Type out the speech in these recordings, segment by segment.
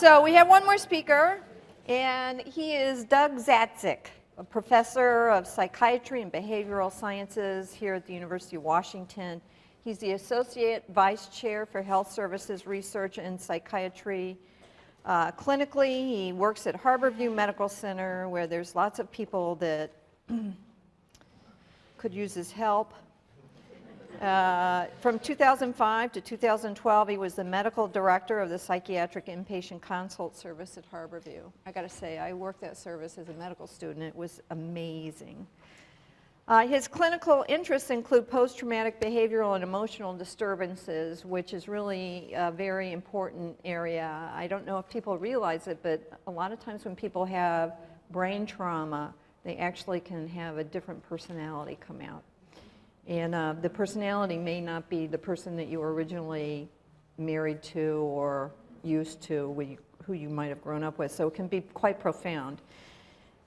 So we have one more speaker, and he is Doug Zatzick, a professor of psychiatry and behavioral sciences here at the University of Washington. He's the Associate Vice Chair for Health Services Research and Psychiatry. Clinically, he works at Harborview Medical Center, where there's lots of people that could use his help. From 2005 to 2012, he was the medical director of the psychiatric inpatient consult service at Harborview. I got to say, I worked that service as a medical student. It was amazing. His clinical interests include post-traumatic behavioral and emotional disturbances, which is really a very important area. I don't know if people realize it, but a lot of times when people have brain trauma, they actually can have a different personality come out. And the personality may not be the person that you were originally married to or used to, who you might have grown up with. So it can be quite profound.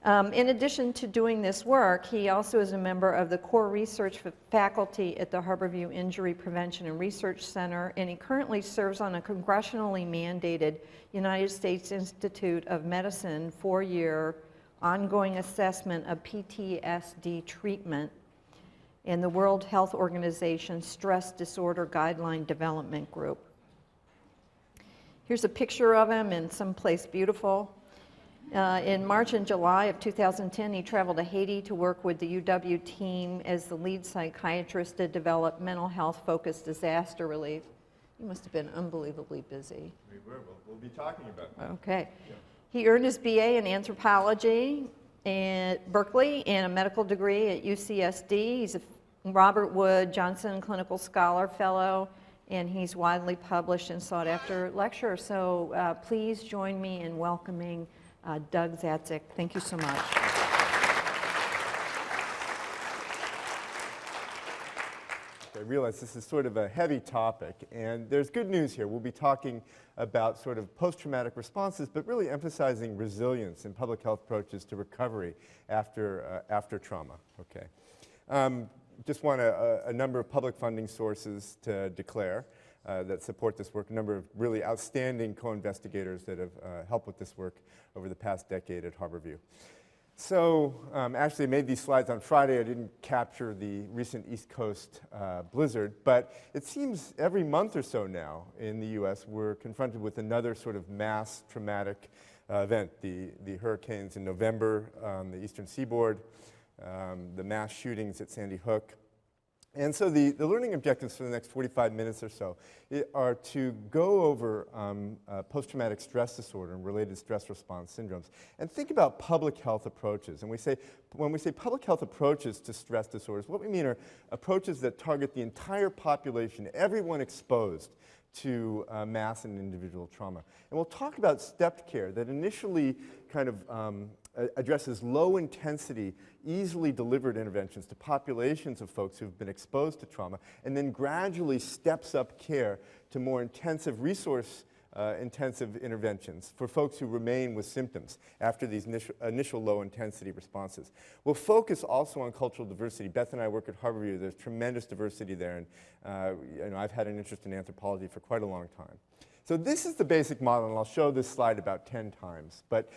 In addition to doing this work, he also is a member of the core research faculty at the Harborview Injury Prevention and Research Center, and he currently serves on a congressionally mandated United States Institute of Medicine 4-year ongoing assessment of PTSD treatment and the World Health Organization Stress Disorder Guideline Development Group. Here's a picture of him in someplace beautiful. In March and July of 2010, he traveled to Haiti to work with the UW team as the lead psychiatrist to develop mental health-focused disaster relief. You must have been unbelievably busy. We were. We'll be talking about that. Okay. Yeah. He earned his BA in anthropology at Berkeley and a medical degree at UCSD. He's a Robert Wood Johnson Clinical Scholar Fellow, and he's widely published and sought after lecturer. So please join me in welcoming Doug Zatzick. Thank you so much. I realize this is sort of a heavy topic, and there's good news here. We'll be talking about sort of post-traumatic responses, but really emphasizing resilience in public health approaches to recovery after trauma. Okay. Just want a number of public funding sources to declare that support this work, a number of really outstanding co-investigators that have helped with this work over the past decade at Harborview. So actually I made these slides on Friday. I didn't capture the recent East Coast blizzard, but it seems every month or so now in the US we're confronted with another sort of mass traumatic event. The hurricanes in November on the eastern seaboard, the mass shootings at Sandy Hook. And so the learning objectives for the next 45 minutes or so are to go over post-traumatic stress disorder and related stress response syndromes and think about public health approaches. And when we say public health approaches to stress disorders, what we mean are approaches that target the entire population, everyone exposed to mass and individual trauma. And we'll talk about stepped care that initially kind of addresses low-intensity, easily delivered interventions to populations of folks who've been exposed to trauma, and then gradually steps up care to more intensive intensive interventions for folks who remain with symptoms after these initial low-intensity responses. We'll focus also on cultural diversity. Beth and I work at Harborview. There's tremendous diversity there, and I've had an interest in anthropology for quite a long time. So this is the basic model, and I'll show this slide about 10 times. But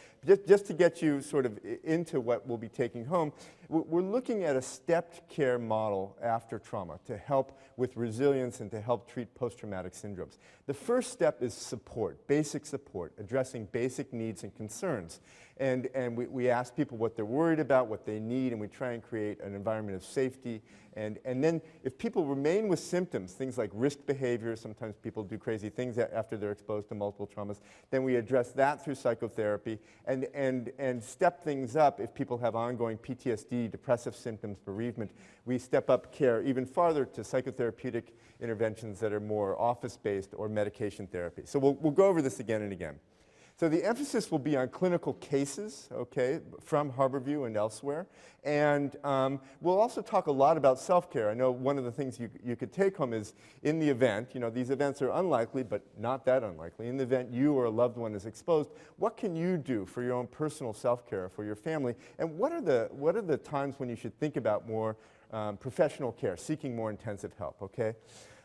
just to get you sort of into what we'll be taking home, we're looking at a stepped care model after trauma to help with resilience and to help treat post-traumatic syndromes. The first step is support, basic support, addressing basic needs and concerns. And we ask people what they're worried about, what they need, and we try and create an environment of safety. And then if people remain with symptoms, things like risk behavior, sometimes people do crazy things after they're exposed to multiple traumas, then we address that through psychotherapy and step things up if people have ongoing PTSD, depressive symptoms, bereavement. We step up care even farther to psychotherapeutic interventions that are more office-based or medication therapy. So we'll go over this again and again. So the emphasis will be on clinical cases, okay, from Harborview and elsewhere. And we'll also talk a lot about self-care. I know one of the things you could take home is in the event, you know, these events are unlikely, but not that unlikely. In the event you or a loved one is exposed, what can you do for your own personal self-care, for your family? And what are the times when you should think about more professional care, seeking more intensive help, okay?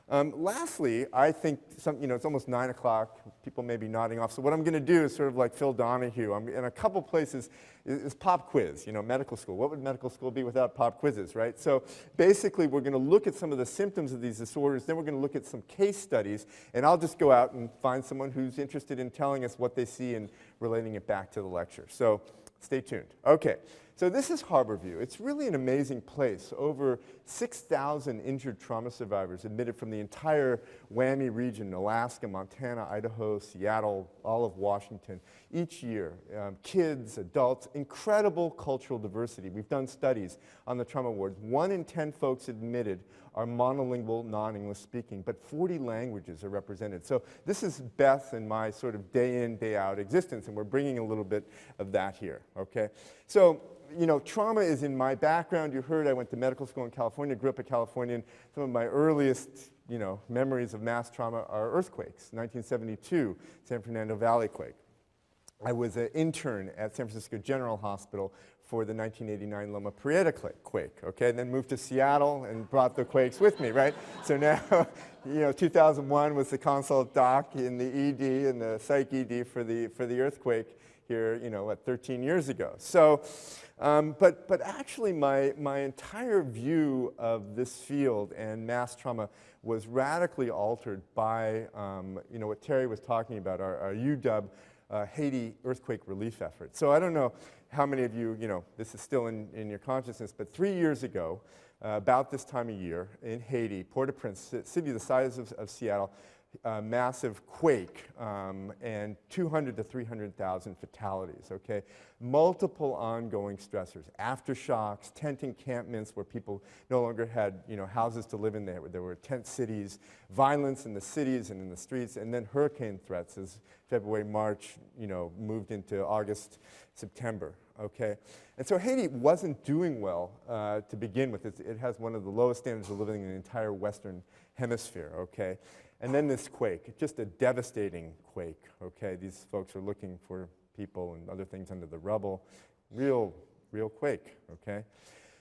Lastly, I think, it's almost 9 o'clock, people may be nodding off, so what I'm going to do is sort of like Phil Donahue. I'm in a couple places, is pop quiz, medical school. What would medical school be without pop quizzes, right? So basically, we're going to look at some of the symptoms of these disorders, then we're going to look at some case studies, and I'll just go out and find someone who's interested in telling us what they see and relating it back to the lecture. So stay tuned. Okay. So this is Harborview. It's really an amazing place. Over 6,000 injured trauma survivors admitted from the entire WWAMI region, Alaska, Montana, Idaho, Seattle, all of Washington, each year. Kids, adults, incredible cultural diversity. We've done studies on the trauma wards. 1 in 10 folks admitted are monolingual, non-English speaking, but 40 languages are represented. So this is Beth and my sort of day in, day out existence, and we're bringing a little bit of that here, okay? So, trauma is in my background. You heard I went to medical school in California, grew up a Californian. Some of my earliest, memories of mass trauma are earthquakes. 1972, San Fernando Valley quake. I was an intern at San Francisco General Hospital for the 1989 Loma Prieta quake, okay? Then moved to Seattle and brought the quakes with me, right? So now, 2001 was the consult doc in the ED and the psych ED for the earthquake here, 13 years ago. So, but actually my entire view of this field and mass trauma was radically altered by, what Terry was talking about, our UW Haiti earthquake relief effort. So I don't know how many of you, this is still in your consciousness, but 3 years ago, about this time of year in Haiti, Port-au-Prince, city the size of Seattle, massive quake and 200 to 300,000 fatalities, okay? Multiple ongoing stressors, aftershocks, tent encampments where people no longer had, houses to live in. There were tent cities, violence in the cities and in the streets, and then hurricane threats as February, March, moved into August, September, okay? And so Haiti wasn't doing well to begin with. It has one of the lowest standards of living in the entire Western Hemisphere, okay? And then this quake, just a devastating quake, okay? These folks are looking for people and other things under the rubble. Real quake, okay?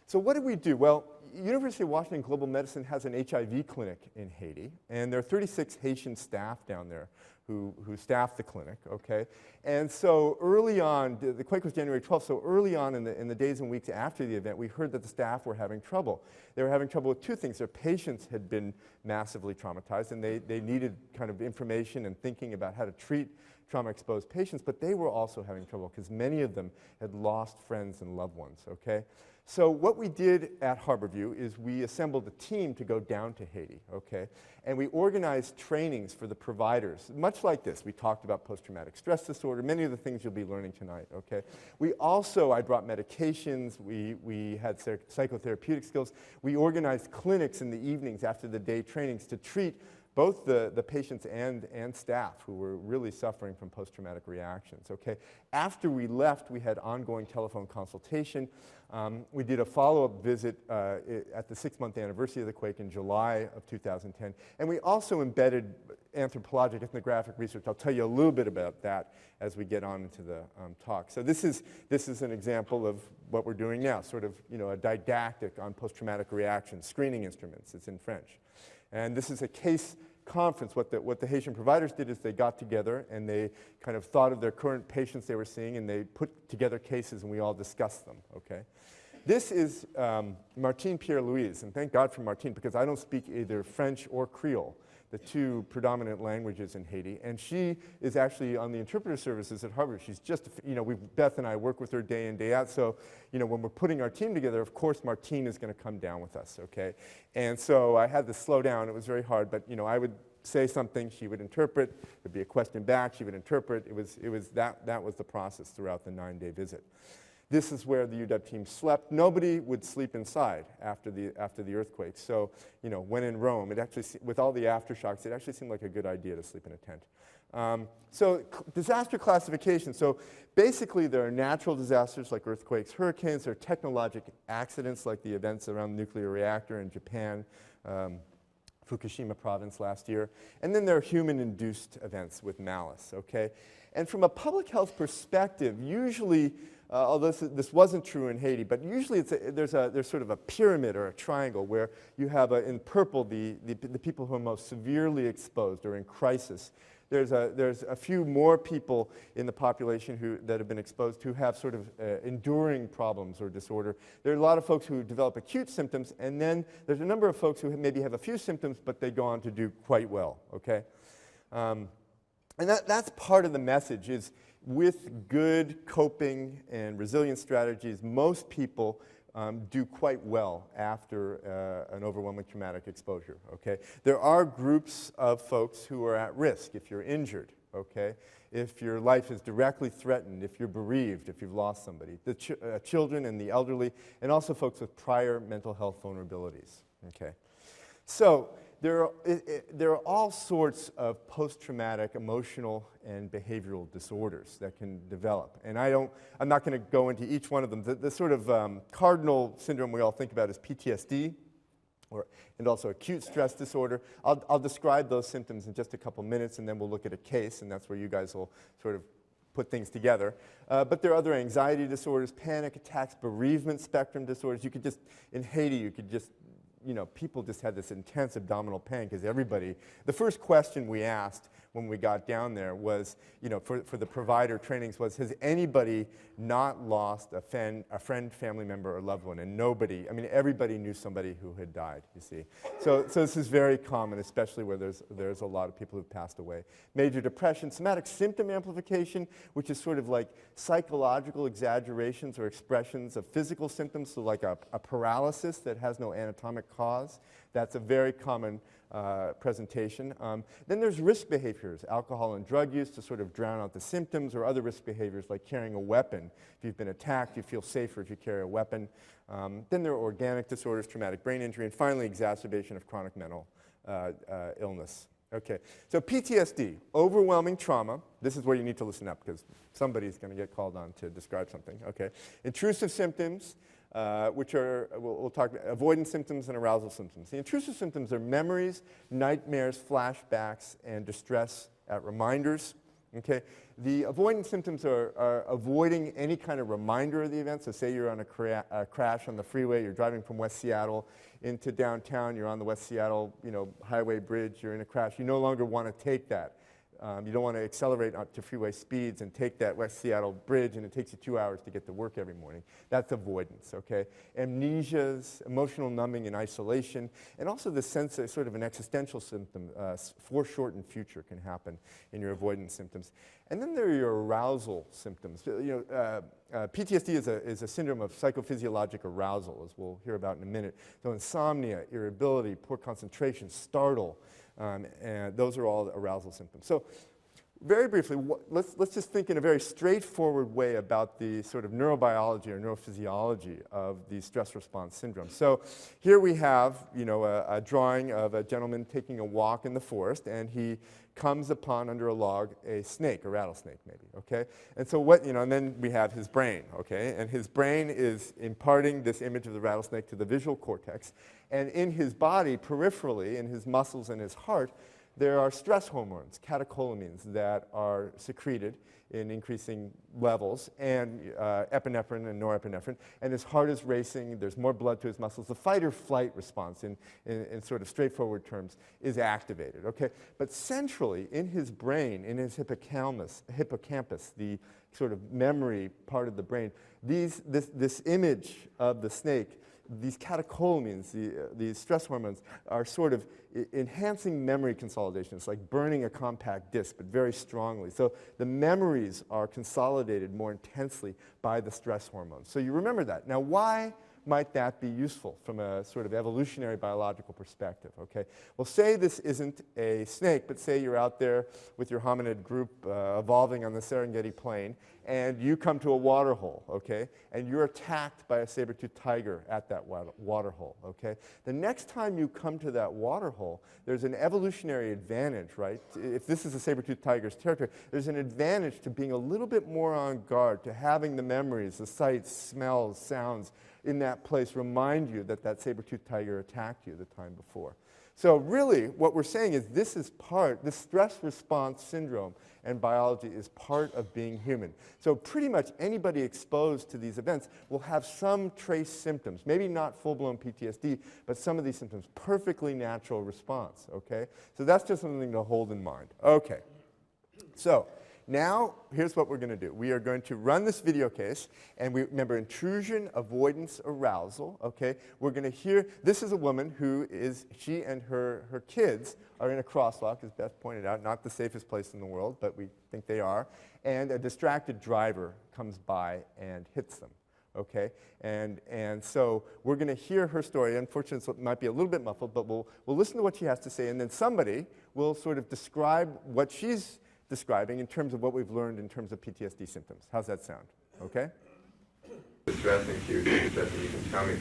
So what did we do? Well, University of Washington Global Medicine has an HIV clinic in Haiti, and there are 36 Haitian staff down there who staff the clinic, okay? And so early on, the quake was January 12th, so early on in the days and weeks after the event, we heard that the staff were having trouble. They were having trouble with two things. Their patients had been massively traumatized, and they needed kind of information and thinking about how to treat trauma-exposed patients, but they were also having trouble because many of them had lost friends and loved ones, okay? So what we did at Harborview is we assembled a team to go down to Haiti, okay? And we organized trainings for the providers, much like this. We talked about post-traumatic stress disorder, many of the things you'll be learning tonight, okay? I brought medications, we had psychotherapeutic skills. We organized clinics in the evenings after the day trainings to treat both the patients and staff who were really suffering from post-traumatic reactions, okay? After we left, we had ongoing telephone consultation. We did a follow-up visit at the 6-month anniversary of the quake in July of 2010. And we also embedded anthropologic ethnographic research. I'll tell you a little bit about that as we get on into the talk. So this is an example of what we're doing now, sort of, a didactic on post-traumatic reactions, screening instruments. It's in French. And this is a case conference. What the Haitian providers did is they got together and they kind of thought of their current patients they were seeing, and they put together cases and we all discussed them, okay? This is Martine Pierre-Louise, and thank God for Martine because I don't speak either French or Creole, the two predominant languages in Haiti, and she is actually on the interpreter services at Harvard. She's just, Beth and I work with her day in, day out, so, when we're putting our team together, of course Martine is going to come down with us, okay? And so I had to slow down. It was very hard, but, I would say something, she would interpret, there'd be a question back, she would interpret. That was the process throughout the 9-day visit. This is where the UW team slept. Nobody would sleep inside after the earthquake. So, when in Rome, it actually, with all the aftershocks, it actually seemed like a good idea to sleep in a tent. Disaster classification. So basically there are natural disasters like earthquakes, hurricanes, there are technologic accidents like the events around the nuclear reactor in Japan, Fukushima province last year. And then there are human-induced events with malice, okay? And from a public health perspective, usually, although this wasn't true in Haiti, but usually there's sort of a pyramid or a triangle where you have, in purple, the people who are most severely exposed or in crisis. There's a few more people in the population that have been exposed who have sort of enduring problems or disorder. There are a lot of folks who develop acute symptoms, and then there's a number of folks who maybe have a few symptoms, but they go on to do quite well, okay? And that's part of the message is with good coping and resilience strategies, most people do quite well after an overwhelming traumatic exposure, okay? There are groups of folks who are at risk if you're injured, okay? If your life is directly threatened, if you're bereaved, if you've lost somebody. The children and the elderly, and also folks with prior mental health vulnerabilities, okay? So there are all sorts of post-traumatic emotional and behavioral disorders that can develop. And I'm not going to go into each one of them. The sort of cardinal syndrome we all think about is PTSD, and also acute stress disorder. I'll describe those symptoms in just a couple minutes, and then we'll look at a case, and that's where you guys will sort of put things together. But there are other anxiety disorders, panic attacks, bereavement spectrum disorders. You could just, in Haiti, you could just, you know, people just had this intense abdominal pain because the first question we asked when we got down there was, you know, for the provider trainings was, has anybody not lost a friend, family member, or loved one? And nobody, I mean, everybody knew somebody who had died, you see. So this is very common, especially where there's a lot of people who've passed away. Major depression, somatic symptom amplification, which is sort of like psychological exaggerations or expressions of physical symptoms, so like a paralysis that has no anatomic cause. That's a very common presentation. Then there's risk behaviors, alcohol and drug use to sort of drown out the symptoms, or other risk behaviors like carrying a weapon. If you've been attacked, you feel safer if you carry a weapon. Then there are organic disorders, traumatic brain injury, and finally exacerbation of chronic mental illness. Okay, so PTSD, overwhelming trauma. This is where you need to listen up because somebody's going to get called on to describe something. Okay, intrusive symptoms, which are, we'll talk about avoidance symptoms and arousal symptoms. The intrusive symptoms are memories, nightmares, flashbacks, and distress at reminders. Okay, the avoidance symptoms are avoiding any kind of reminder of the event. So say you're on a crash on the freeway, you're driving from West Seattle into downtown, you're on the West Seattle, you know, highway bridge, you're in a crash. You no longer want to take that. You don't want to accelerate up to freeway speeds and take that West Seattle bridge, and it takes you 2 hours to get to work every morning. That's avoidance, okay? Amnesias, emotional numbing and isolation, and also the sense of sort of an existential symptom, foreshortened future can happen in your avoidance symptoms. And then there are your arousal symptoms. You know, PTSD is a syndrome of psychophysiologic arousal, as we'll hear about in a minute. So insomnia, irritability, poor concentration, startle, and those are all arousal symptoms. So very briefly, let's just think in a very straightforward way about the sort of neurobiology or neurophysiology of the stress response syndrome. So here we have, you know, a drawing of a gentleman taking a walk in the forest, and he comes upon under a log a snake, a rattlesnake maybe, okay? And so what, you know, and then we have his brain, okay? And his brain is imparting this image of the rattlesnake to the visual cortex. And in his body, peripherally, in his muscles and his heart, there are stress hormones, catecholamines, that are secreted in increasing levels, and epinephrine and norepinephrine. And his heart is racing, there's more blood to his muscles. The fight or flight response, in sort of straightforward terms, is activated, okay? But centrally, in his brain, in his hippocampus, the sort of memory part of the brain, this image of the snake, these catecholamines, these stress hormones, are sort of enhancing memory consolidation. It's like burning a compact disc, but very strongly. So the memories are consolidated more intensely by the stress hormones. So you remember that. Now, why might that be useful from a sort of evolutionary biological perspective, okay? Well, say this isn't a snake, but say you're out there with your hominid group evolving on the Serengeti plain, and you come to a water hole, okay? And you're attacked by a saber-toothed tiger at that water hole, okay? The next time you come to that water hole, there's an evolutionary advantage, right? If this is a saber-toothed tiger's territory, there's an advantage to being a little bit more on guard, to having the memories, the sights, smells, sounds in that place remind you that that saber-toothed tiger attacked you the time before. So really, what we're saying is this stress response syndrome and biology is part of being human. So pretty much anybody exposed to these events will have some trace symptoms, maybe not full-blown PTSD, but some of these symptoms, perfectly natural response, okay? So that's just something to hold in mind. Okay, so now here's what we're going to do. We are going to run this video case, and we remember intrusion, avoidance, arousal, okay? We're going to hear, this is a woman who is, she and her kids are in a crosswalk, as Beth pointed out, not the safest place in the world, but we think they are, and a distracted driver comes by and hits them, okay? And so we're going to hear her story. Unfortunately, it might be a little bit muffled, but we'll listen to what she has to say, and then somebody will sort of describe what she's describing in terms of what we've learned in terms of PTSD symptoms. How's that sound? Okay? Distressing to you, distressing, you can tell me,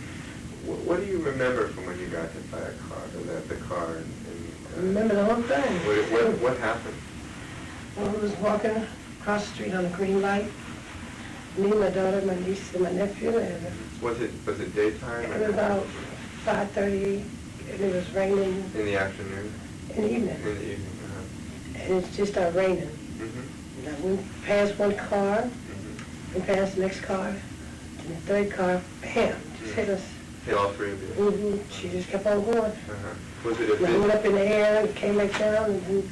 what do you remember from when you got hit by a car, or the car? I remember the whole thing. What happened? Well, I was walking across the street on a green light. Me, my daughter, my niece, and my nephew, and Was it daytime? it was about 5:30, and it was raining In the afternoon? in the evening. In the evening, And it just started raining. Mm-hmm. And I went past one car, Mm-hmm. went past the next car, and the third car, bam, just hit us. Hit all three of you? She just kept on going. Was it a And I went big, up in the air and came back down, and then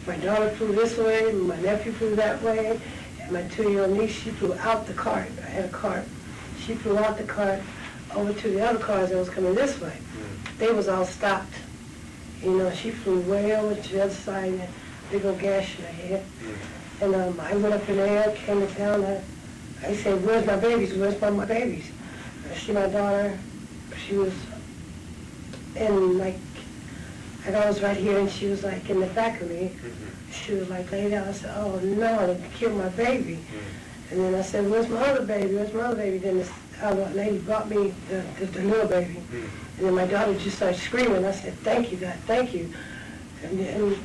my daughter flew this way, and my nephew flew that way, and my 2-year-old niece, she flew out the cart. I had a cart. She flew out the cart over to the other cars that was coming this way. They was all stopped. You know, she flew way over to the other side, and big old gash in her head. And I went up in the air, came down, I said, where's my babies? Where's my babies? She, my daughter, she was in like, I was right here, and she was like in the back of me. She was like laid down. I said, oh no, they killed my baby. And then I said, where's my other baby? Where's my other baby? Then this lady brought me the little baby. And then my daughter just started screaming. I said, thank you, God, thank you. And then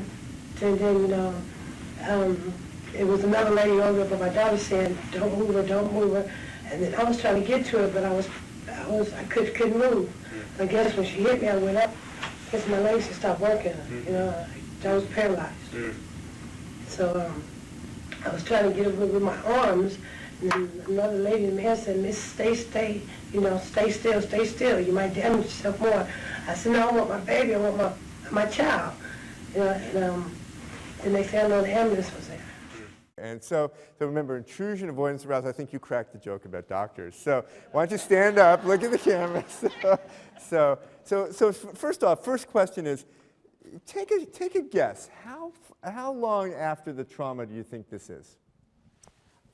it was another lady over there, but my daughter said, don't move her, don't move her. And then I was trying to get to her, but I couldn't move. I guess when she hit me, I went up, because my legs had stopped working, you know, I was paralyzed. So I was trying to get her with my arms, and then another lady in the man said, Miss, stay, you know, stay still, you might damage yourself more. I said, no, I want my baby, I want my child. You know, and the next thing I know, the ambulance was there. And so remember, intrusion, avoidance, arousal. I think you cracked the joke about doctors. So why don't you stand up, look at the camera. So first off, first question is, take a guess. How long after the trauma do you think this is?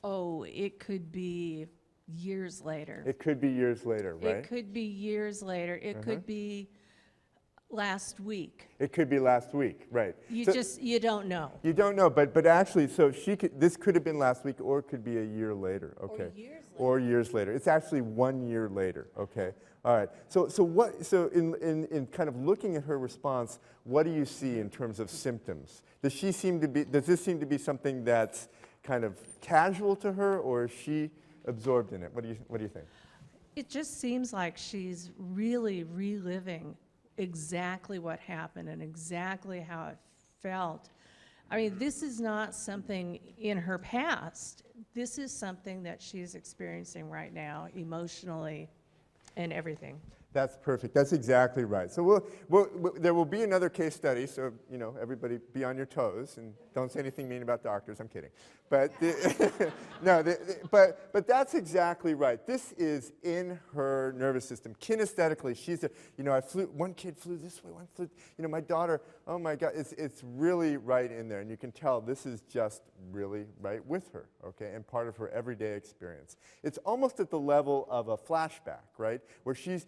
Oh, it could be years later. It could be years later, right? It could be years later. It could be last week. It could be last week, right? You don't know. You don't know, but actually, so this could have been last week, or it could be a year later, okay? Or years later. It's actually 1 year later, okay? All right. So in kind of looking at her response, what do you see in terms of symptoms? Does this seem to be something that's kind of casual to her, or is she absorbed in it? What do you think? It just seems like she's really reliving exactly what happened and exactly how it felt. I mean, this is not something in her past. This is something that she's experiencing right now, emotionally and everything. That's perfect. That's exactly right. So there will be another case study, so everybody be on your toes and don't say anything mean about doctors. I'm kidding. But but that's exactly right. This is in her nervous system. Kinesthetically, she's one kid flew this way, one flew, my daughter, oh my God, it's really right in there. And you can tell this is just really right with her, okay, and part of her everyday experience. It's almost at the level of a flashback, right, where she's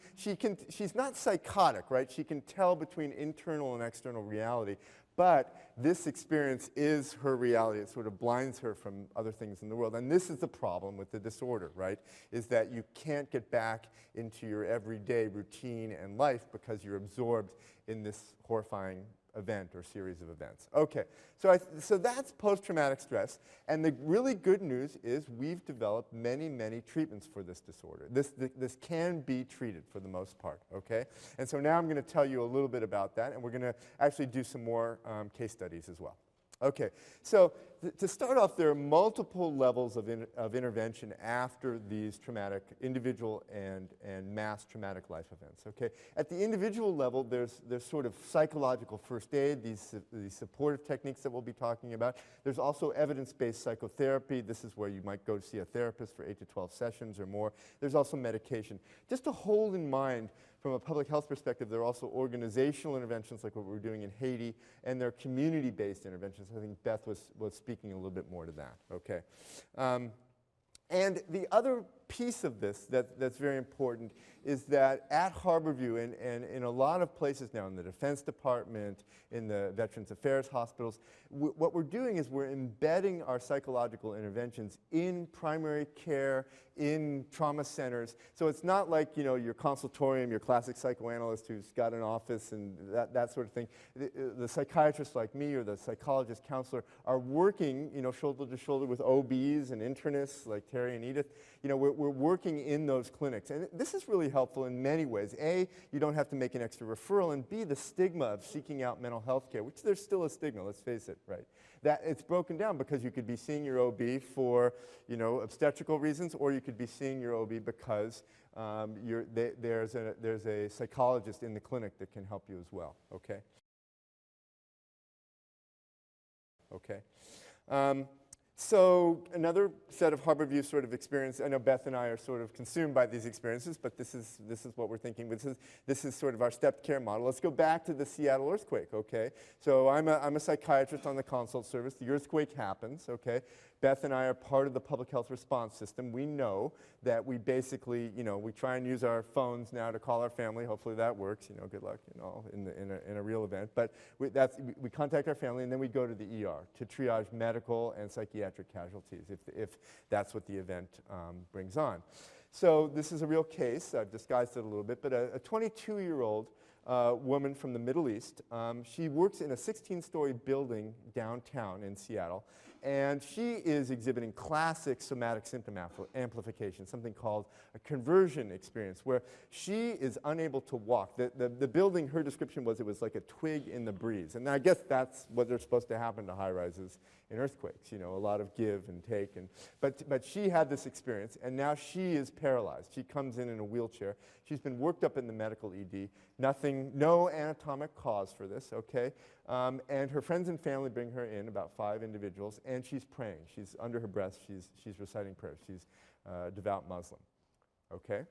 not psychotic, right? She can tell between internal and external reality, but this experience is her reality. It sort of blinds her from other things in the world. And this is the problem with the disorder, right, is that you can't get back into your everyday routine and life because you're absorbed in this horrifying event or series of events. Okay, so that's post-traumatic stress, and the really good news is we've developed many, many treatments for this disorder. This can be treated for the most part, okay? And so now I'm going to tell you a little bit about that, and we're going to actually do some more case studies as well. Okay, so to start off, there are multiple levels of intervention after these traumatic, individual and mass traumatic life events, okay? At the individual level, there's sort of psychological first aid, these supportive techniques that we'll be talking about. There's also evidence-based psychotherapy. This is where you might go to see a therapist for 8 to 12 sessions or more. There's also medication. Just to hold in mind, from a public health perspective, there are also organizational interventions like what we're doing in Haiti, and there are community-based interventions. I think Beth was speaking a little bit more to that, okay? And the other piece of this that's very important is that at Harborview and in a lot of places now, in the Defense Department, in the Veterans Affairs hospitals, what we're doing is we're embedding our psychological interventions in primary care, in trauma centers. So it's not like, your consultorium, your classic psychoanalyst who's got an office and that sort of thing. The psychiatrists like me or the psychologist counselor are working, shoulder to shoulder with OBs and internists like Terry and Edith. We're working in those clinics. And this is really helpful in many ways. A, you don't have to make an extra referral, and B, the stigma of seeking out mental health care, which there's still a stigma, let's face it, right? That it's broken down because you could be seeing your OB for, obstetrical reasons, or you could be seeing your OB because there's a psychologist in the clinic that can help you as well, okay? Okay. So another set of Harborview sort of experience. I know Beth and I are sort of consumed by these experiences, but this is what we're thinking. This is sort of our stepped care model. Let's go back to the Seattle earthquake, okay? So I'm a psychiatrist on the consult service. The earthquake happens, okay? Beth and I are part of the public health response system. We know that we basically, we try and use our phones now to call our family. Hopefully that works. Good luck, in a real event. But we contact our family, and then we go to the ER to triage medical and psychiatric casualties if that's what the event brings on. So this is a real case. I've disguised it a little bit, but a 22-year-old woman from the Middle East. She works in a 16-story building downtown in Seattle, and she is exhibiting classic somatic symptom amplification, something called a conversion experience, where she is unable to walk. The building, her description was, it was like a twig in the breeze. And I guess that's what they're supposed to happen to high-rises in earthquakes, a lot of give and take. But she had this experience, and now she is paralyzed. She comes in a wheelchair. She's been worked up in the medical ED. No anatomic cause for this, okay? And her friends and family bring her in, about 5 individuals, and she's praying. She's under her breath. She's reciting prayers. She's a devout Muslim, okay?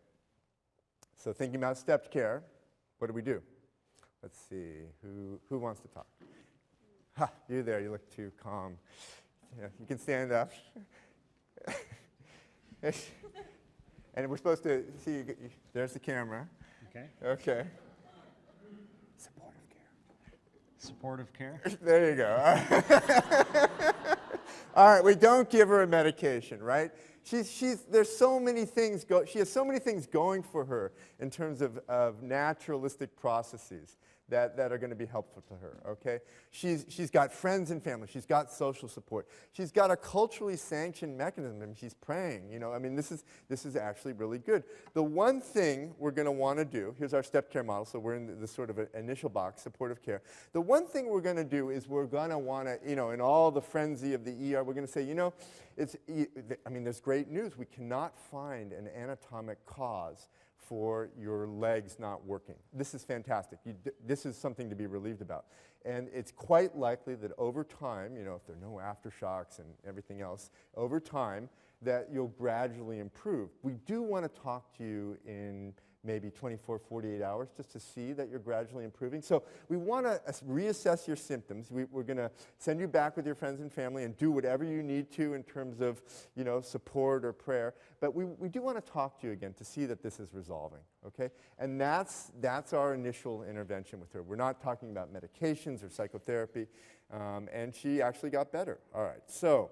So thinking about stepped care, what do? Let's see, who wants to talk? Ha, you there, you look too calm. Yeah, you can stand up. And we're supposed to see, there's the camera. Okay. Okay. Supportive care? There you go. All right, we don't give her a medication, right? There's so many things, she has so many things going for her in terms of naturalistic processes that are going to be helpful to her, okay? She's got friends and family. She's got social support. She's got a culturally sanctioned mechanism. I mean, she's praying, I mean, this is actually really good. The one thing we're going to want to do, here's our step care model, so we're in this sort of initial box, supportive care. The one thing we're going to do is we're going to want to, in all the frenzy of the ER, we're going to say, I mean, there's great news. We cannot find an anatomic cause for your legs not working. This is fantastic. This is something to be relieved about. And it's quite likely that over time, you know, if there are no aftershocks and everything else, over time, that you'll gradually improve. We do want to talk to you in maybe 24, 48 hours just to see that you're gradually improving. So we want to reassess your symptoms. We're going to send you back with your friends and family and do whatever you need to in terms of, you know, support or prayer. But we do want to talk to you again to see that this is resolving, okay? And that's our initial intervention with her. We're not talking about medications or psychotherapy, and she actually got better. All right, so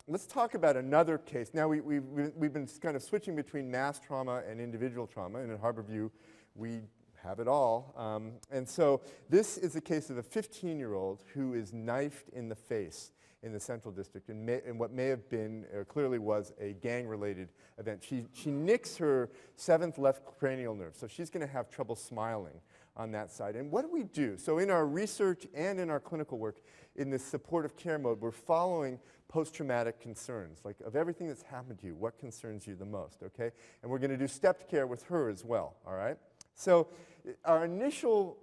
let's talk about another case. Now, we've been kind of switching between mass trauma and individual trauma, and at Harborview, we have it all. And so this is a case of a 15-year-old who is knifed in the face in the Central District in what may have been, or clearly was, a gang-related event. She nicks her 7th left cranial nerve, so she's going to have trouble smiling on that side. And what do we do? So in our research and in our clinical work, in this supportive care mode, we're following post-traumatic concerns, like of everything that's happened to you, what concerns you the most, okay? And we're going to do stepped care with her as well, all right? So our initial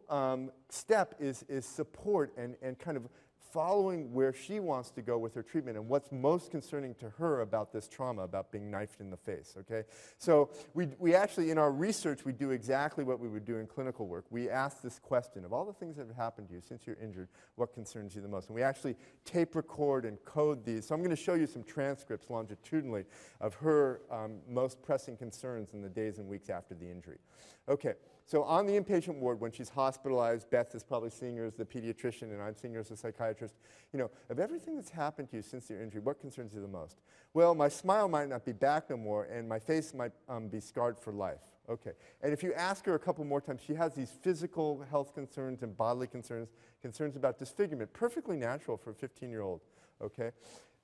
step is support and kind of following where she wants to go with her treatment and what's most concerning to her about this trauma, about being knifed in the face, okay? So we actually, in our research, we do exactly what we would do in clinical work. We ask this question, of all the things that have happened to you since you're injured, what concerns you the most? And we actually tape record and code these. So I'm going to show you some transcripts longitudinally of her most pressing concerns in the days and weeks after the injury. Okay. So on the inpatient ward, when she's hospitalized, Beth is probably seeing her as the pediatrician, and I'm seeing her as a psychiatrist. You know, of everything that's happened to you since your injury, what concerns you the most? Well, my smile might not be back no more, and my face might be scarred for life. Okay. And if you ask her a couple more times, she has these physical health concerns and bodily concerns, concerns about disfigurement, perfectly natural for a 15-year-old. Okay.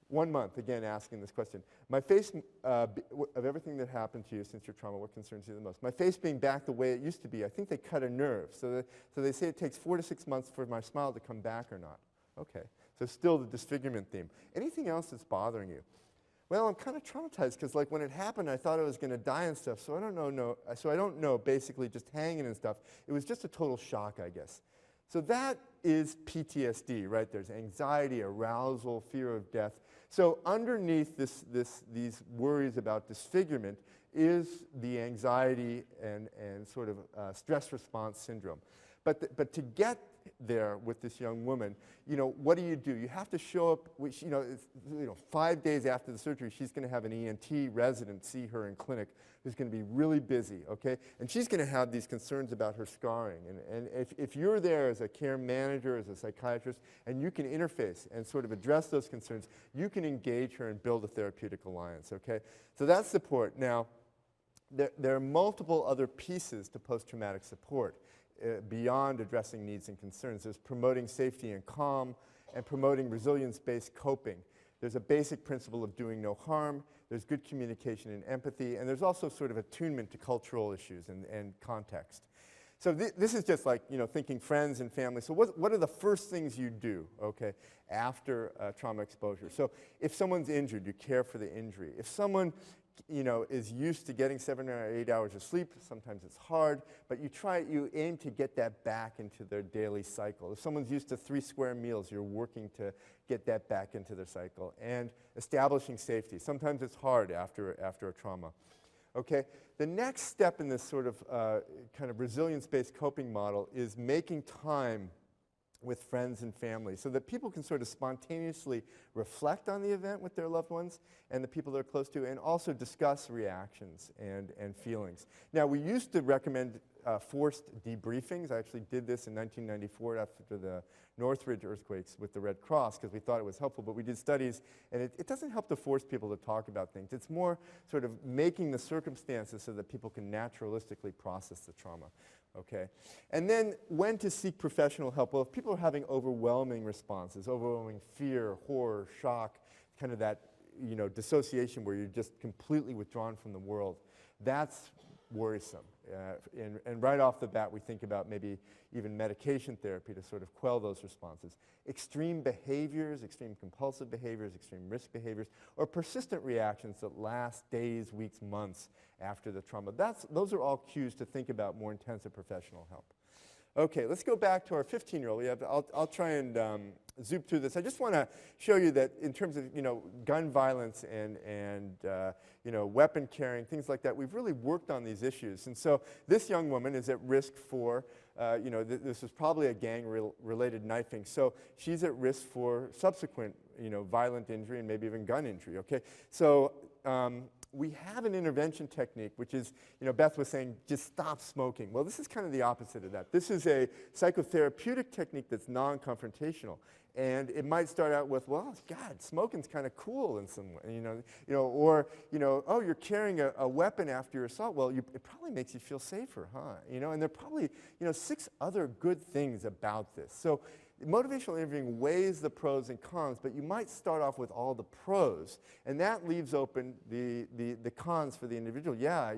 1 month, again, asking this question. My face, of everything that happened to you since your trauma, what concerns you the most? My face being back the way it used to be. I think they cut a nerve. So they say it takes 4 to 6 months for my smile to come back or not. Okay, so still the disfigurement theme. Anything else that's bothering you? Well, I'm kind of traumatized because, like, when it happened, I thought I was going to die and stuff. So I don't know, basically just hanging and stuff. It was just a total shock, I guess. So that is PTSD, right? There's anxiety, arousal, fear of death. So underneath these worries about disfigurement is the anxiety and sort of stress response syndrome. But to get there with this young woman, you know, what do? You have to show up, which, you know, 5 days after the surgery, she's going to have an ENT resident see her in clinic who's going to be really busy, okay? And she's going to have these concerns about her scarring. And if you're there as a care manager, as a psychiatrist, and you can interface and sort of address those concerns, you can engage her and build a therapeutic alliance, okay? So that's support. Now, there are multiple other pieces to post-traumatic support. Beyond addressing needs and concerns. There's promoting safety and calm and promoting resilience-based coping. There's a basic principle of doing no harm. There's good communication and empathy. And there's also sort of attunement to cultural issues and context. So this is just like, you know, thinking friends and family. So what are the first things you do, okay, after trauma exposure? So if someone's injured, you care for the injury. If someone, you know, is used to getting 7 or 8 hours of sleep, sometimes it's hard, but you aim to get that back into their daily cycle. If someone's used to 3 square meals, you're working to get that back into their cycle. And establishing safety. Sometimes it's hard after a trauma. Okay, the next step in this sort of kind of resilience-based coping model is making time with friends and family so that people can sort of spontaneously reflect on the event with their loved ones and the people they're close to, and also discuss reactions and feelings. Now, we used to recommend forced debriefings. I actually did this in 1994 after the Northridge earthquakes with the Red Cross because we thought it was helpful, but we did studies, and it doesn't help to force people to talk about things. It's more sort of making the circumstances so that people can naturalistically process the trauma. Okay, and then when to seek professional help? Well, if people are having overwhelming responses, overwhelming fear, horror, shock, kind of that, you know, dissociation where you're just completely withdrawn from the world, that's worrisome. And right off the bat, we think about maybe even medication therapy to sort of quell those responses. Extreme behaviors, extreme compulsive behaviors, extreme risk behaviors, or persistent reactions that last days, weeks, months after the trauma. Those are all cues to think about more intensive professional help. Okay, let's go back to our 15-year-old. I'll try and zoom through this. I just want to show you that in terms of gun violence and weapon carrying, things like that, we've really worked on these issues. And so this young woman is at risk for, this is probably a gang-related knifing. So she's at risk for subsequent, violent injury and maybe even gun injury. Okay, so we have an intervention technique, which is, Beth was saying, just stop smoking. Well, this is kind of the opposite of that. This is a psychotherapeutic technique that's non-confrontational. And it might start out with, well, God, smoking's kind of cool in some way, or, oh, you're carrying a weapon after your assault. Well, it probably makes you feel safer, huh? And there are probably, 6 other good things about this. So motivational interviewing weighs the pros and cons, but you might start off with all the pros, and that leaves open the cons for the individual. Yeah,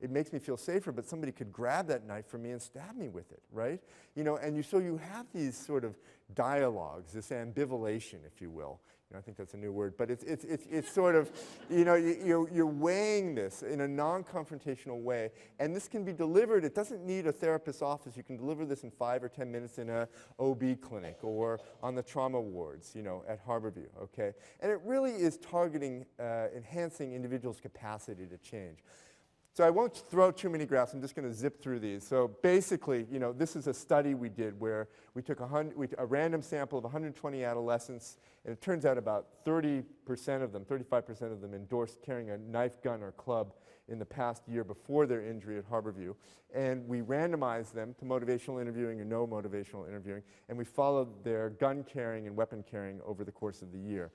it makes me feel safer, but somebody could grab that knife from me and stab me with it, right? So you have these sort of dialogues, this ambivalation, if you will. I think that's a new word, but it's sort of, you're weighing this in a non-confrontational way, and this can be delivered. It doesn't need a therapist's office. You can deliver this in 5 or 10 minutes in a OB clinic or on the trauma wards, at Harborview, okay? And it really is targeting, enhancing individuals' capacity to change. So I won't throw too many graphs. I'm just going to zip through these. So basically, this is a study we did where we took a random sample of 120 adolescents, and it turns out about 30% of them, 35% of them endorsed carrying a knife, gun, or club in the past year before their injury at Harborview. And we randomized them to motivational interviewing or no motivational interviewing, and we followed their gun carrying and weapon carrying over the course of the year.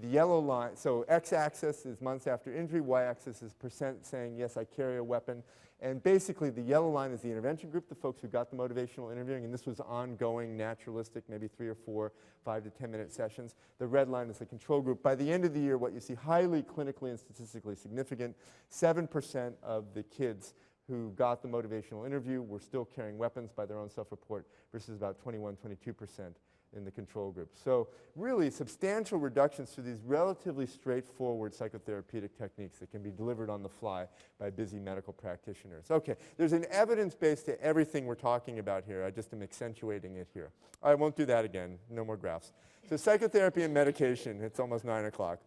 The yellow line, so x-axis is months after injury, y-axis is percent saying, yes, I carry a weapon. And basically, the yellow line is the intervention group, the folks who got the motivational interviewing, and this was ongoing, naturalistic, maybe 3 or 4, 5 to 10-minute sessions. The red line is the control group. By the end of the year, what you see, highly clinically and statistically significant, 7% of the kids who got the motivational interview were still carrying weapons by their own self-report versus about 21, 22% in the control group. So really substantial reductions to these relatively straightforward psychotherapeutic techniques that can be delivered on the fly by busy medical practitioners. Okay, there's an evidence base to everything we're talking about here. I just am accentuating it here. I won't do that again. No more graphs. So psychotherapy and medication. It's almost 9 o'clock.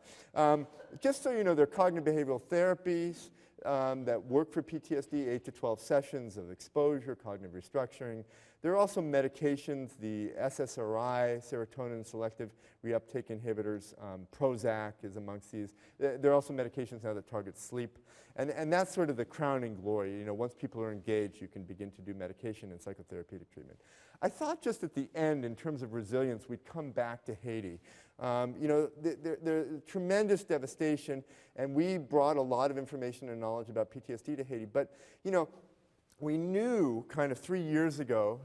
Just so you know, there are cognitive behavioral therapies that work for PTSD, 8 to 12 sessions of exposure, cognitive restructuring. There are also medications, the SSRI, serotonin selective reuptake inhibitors, Prozac is amongst these. There are also medications now that target sleep. And that's sort of the crowning glory. Once people are engaged, you can begin to do medication and psychotherapeutic treatment. I thought just at the end, in terms of resilience, we'd come back to Haiti. There's tremendous devastation, and we brought a lot of information and knowledge about PTSD to Haiti. But, we knew kind of 3 years ago,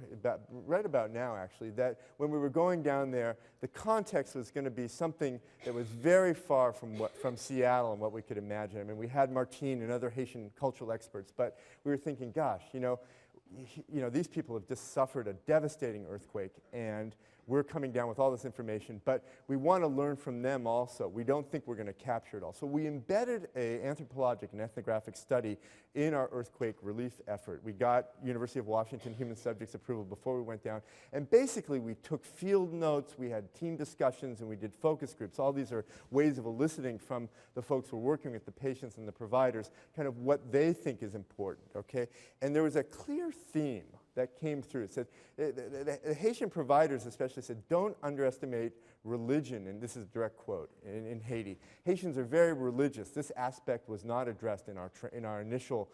right about now actually, that when we were going down there, the context was going to be something that was very far from Seattle and what we could imagine. I mean, we had Martine and other Haitian cultural experts, but we were thinking, gosh, these people have just suffered a devastating earthquake, and we're coming down with all this information, but we want to learn from them also. We don't think we're going to capture it all. So we embedded an anthropologic and ethnographic study in our earthquake relief effort. We got University of Washington human subjects approval before we went down, and basically we took field notes, we had team discussions, and we did focus groups. All these are ways of eliciting from the folks who are working with the patients and the providers kind of what they think is important, okay? And there was a clear theme that came through. It said, the Haitian providers especially said, don't underestimate religion, and this is a direct quote, in Haiti. Haitians are very religious. This aspect was not addressed in our initial,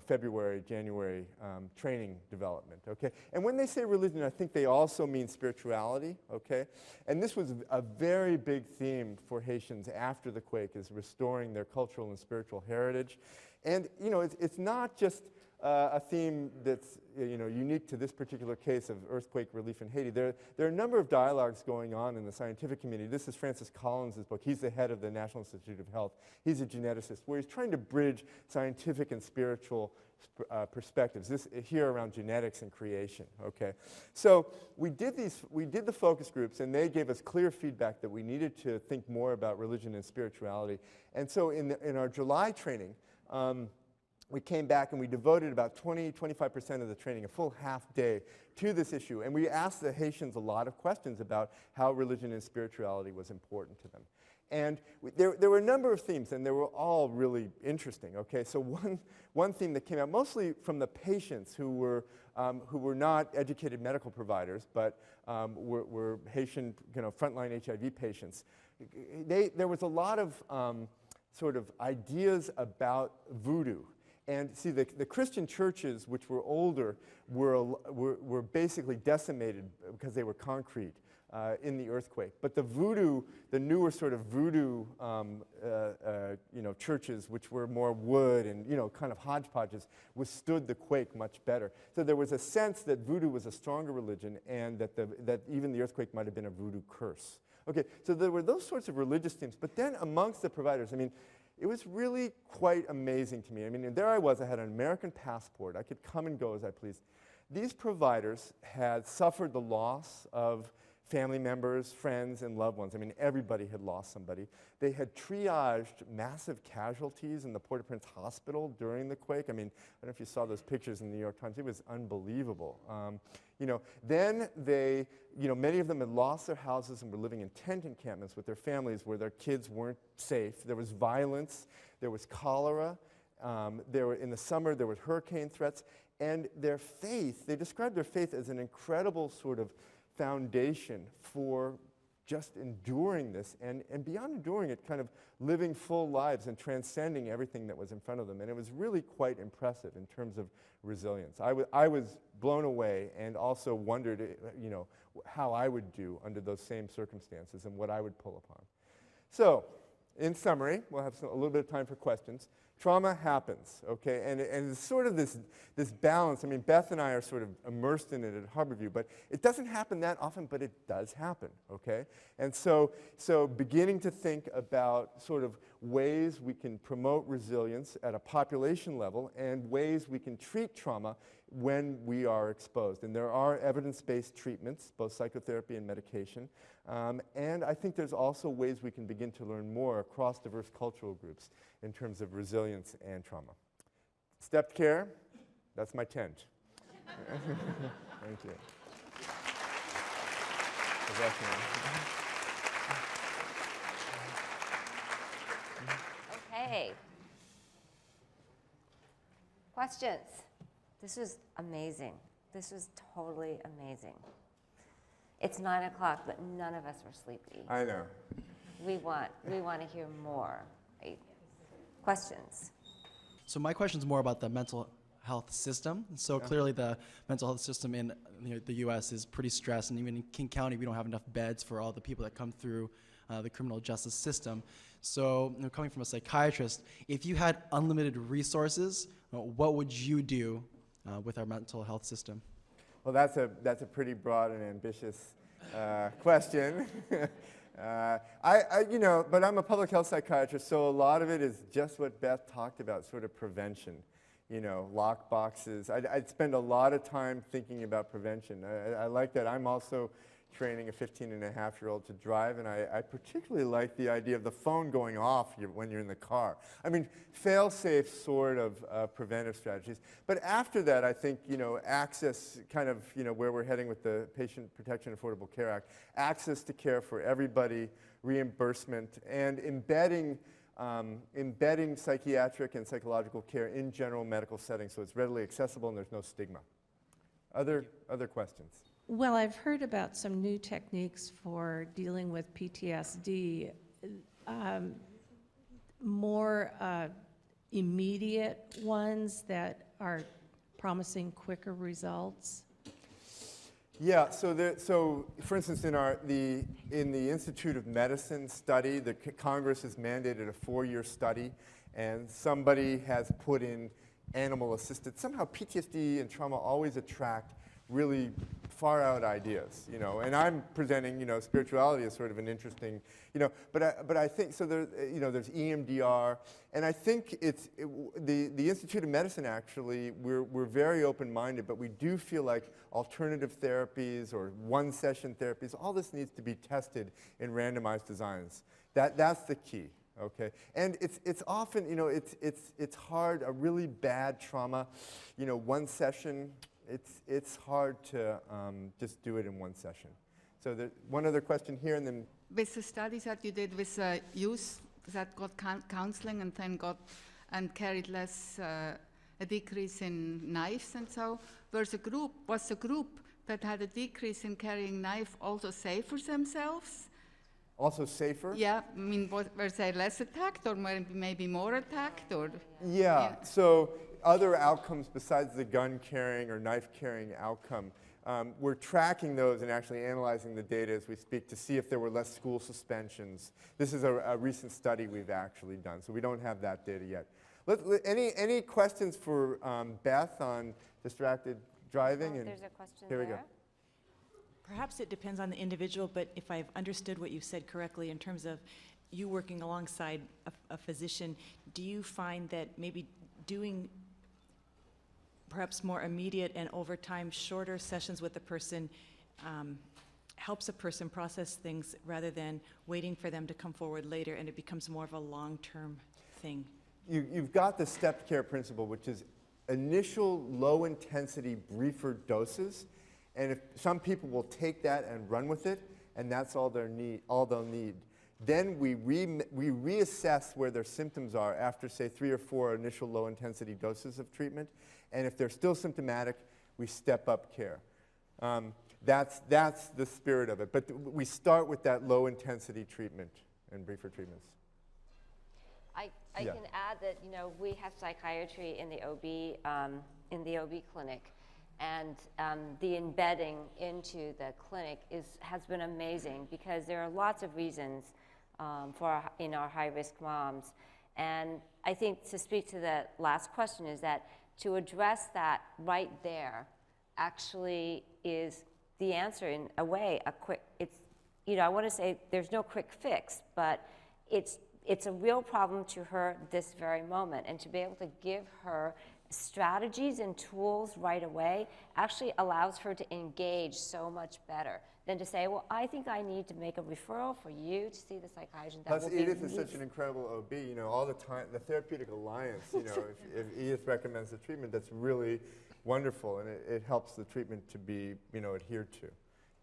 February, January training development, okay? And when they say religion, I think they also mean spirituality, okay? And this was a very big theme for Haitians after the quake, is restoring their cultural and spiritual heritage. And, it's not just a theme that's unique to this particular case of earthquake relief in Haiti. There are a number of dialogues going on in the scientific community. This is Francis Collins' book. He's the head of the National Institute of Health. He's a geneticist, where he's trying to bridge scientific and spiritual perspectives. This here around genetics and creation. Okay, so we did the focus groups, and they gave us clear feedback that we needed to think more about religion and spirituality. And so in our July training, we came back and we devoted about 25% of the training, a full half day, to this issue. And we asked the Haitians a lot of questions about how religion and spirituality was important to them. And there were a number of themes, and they were all really interesting. Okay, so one theme that came out mostly from the patients who were not educated medical providers, but were Haitian, frontline HIV patients. There was a lot of sort of ideas about voodoo. And see, the Christian churches, which were older, were basically decimated because they were concrete in the earthquake. But the voodoo, the newer sort of voodoo, churches, which were more wood and kind of hodgepodges, withstood the quake much better. So there was a sense that voodoo was a stronger religion, and that even the earthquake might have been a voodoo curse. Okay, so there were those sorts of religious themes. But then amongst the providers, it was really quite amazing to me. And there I was, I had an American passport. I could come and go as I pleased. These providers had suffered the loss of family members, friends, and loved ones. Everybody had lost somebody. They had triaged massive casualties in the Port-au-Prince hospital during the quake. I don't know if you saw those pictures in the New York Times. It was unbelievable. Then they, many of them had lost their houses and were living in tent encampments with their families where their kids weren't safe. There was violence. There was cholera. In the summer, there were hurricane threats. And their faith, they described their faith as an incredible sort of foundation for just enduring this, and beyond enduring it, kind of living full lives and transcending everything that was in front of them. And it was really quite impressive in terms of resilience. I was blown away, and also wondered, how I would do under those same circumstances and what I would pull upon. So, in summary, we'll have a little bit of time for questions. Trauma happens, okay, and it's sort of this balance. Beth and I are sort of immersed in it at Harborview, but it doesn't happen that often, but it does happen, okay? And so beginning to think about sort of ways we can promote resilience at a population level and ways we can treat trauma when we are exposed. And there are evidence-based treatments, both psychotherapy and medication. And I think there's also ways we can begin to learn more across diverse cultural groups in terms of resilience and trauma. Stepped care, that's my tent. Thank you. Okay. Questions? This was amazing. This was totally amazing. It's 9 o'clock, but none of us were sleepy. I know. We want to hear more. Right? Questions? So my question is more about the mental health system. So clearly the mental health system in the U.S. is pretty stressed, and even in King County we don't have enough beds for all the people that come through the criminal justice system. So coming from a psychiatrist, if you had unlimited resources, what would you do with our mental health system? Well, that's a pretty broad and ambitious question. But I'm a public health psychiatrist, so a lot of it is just what Beth talked about, sort of prevention. Lock boxes. I'd spend a lot of time thinking about prevention. I like that. I'm also training a 15-and-a-half-year-old to drive, and I particularly like the idea of the phone going off when you're in the car. Fail-safe sort of preventive strategies. But after that, I think, access, kind of, where we're heading with the Patient Protection and Affordable Care Act, access to care for everybody, reimbursement, and embedding psychiatric and psychological care in general medical settings so it's readily accessible and there's no stigma. Other questions? Well, I've heard about some new techniques for dealing with PTSD, more immediate ones that are promising quicker results. Yeah, so for instance, in the Institute of Medicine study, the Congress has mandated a 4-year study, and somebody has put in animal-assisted. Somehow PTSD and trauma always attract really far-out ideas, you know. And I'm presenting, you know, spirituality as sort of an interesting, you know. But I think so. There, you know, there's EMDR, and I think the Institute of Medicine actually. We're very open-minded, but we do feel like alternative therapies or one-session therapies, all this needs to be tested in randomized designs. That's the key. Okay, and it's often, you know, it's hard. A really bad trauma, you know, one session. It's hard to just do it in one session. So one other question here, and then with the studies that you did with youth that got counseling and then carried less a decrease in knives and so, was the group that had a decrease in carrying knife also safer themselves? also safer. Yeah, I mean, were they less attacked or maybe more attacked? Or Yeah, so other outcomes besides the gun carrying or knife carrying outcome, we're tracking those and actually analyzing the data as we speak to see if there were less school suspensions. This is a recent study we've actually done, so we don't have that data yet. Any questions for Beth on distracted driving? Oh, there's a question here there. we go. Perhaps it depends on the individual, but if I've understood what you said correctly in terms of you working alongside a physician, do you find that maybe doing perhaps more immediate and over time shorter sessions with the person helps a person process things rather than waiting for them to come forward later, and it becomes more of a long-term thing? You've got the stepped care principle, which is initial low-intensity briefer doses. And if some people will take that and run with it, and that's all they'll need. Then we reassess where their symptoms are after, say, 3 or 4 initial low-intensity doses of treatment. And if they're still symptomatic, we step up care. That's the spirit of it. But we start with that low-intensity treatment and briefer treatments. I can add that, you know, we have psychiatry in the OB clinic. And the embedding into the clinic has been amazing because there are lots of reasons in our high-risk moms. And I think to speak to the last question is that to address that right there actually is the answer in a way. I want to say there's no quick fix, but it's a real problem to her this very moment. And to be able to give her strategies and tools right away actually allows her to engage so much better than to say, well, I think I need to make a referral for you to see the psychiatrist. Plus, Edith is such an incredible OB. You know, all the time, the Therapeutic Alliance, you know, if Edith recommends the treatment, that's really wonderful, and it helps the treatment to be, you know, adhered to,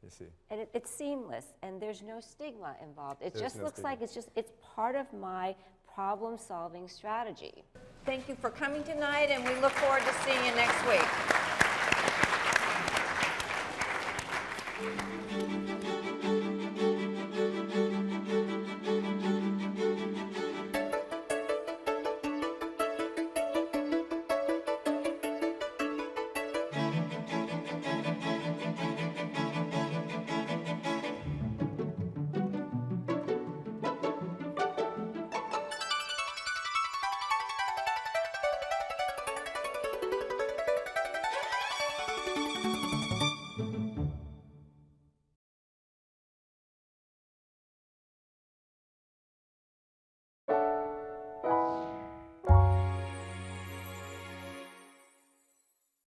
you see. And it's seamless, and there's no stigma involved. It just looks stigma. like it's part of my problem-solving strategy. Thank you for coming tonight, and we look forward to seeing you next week.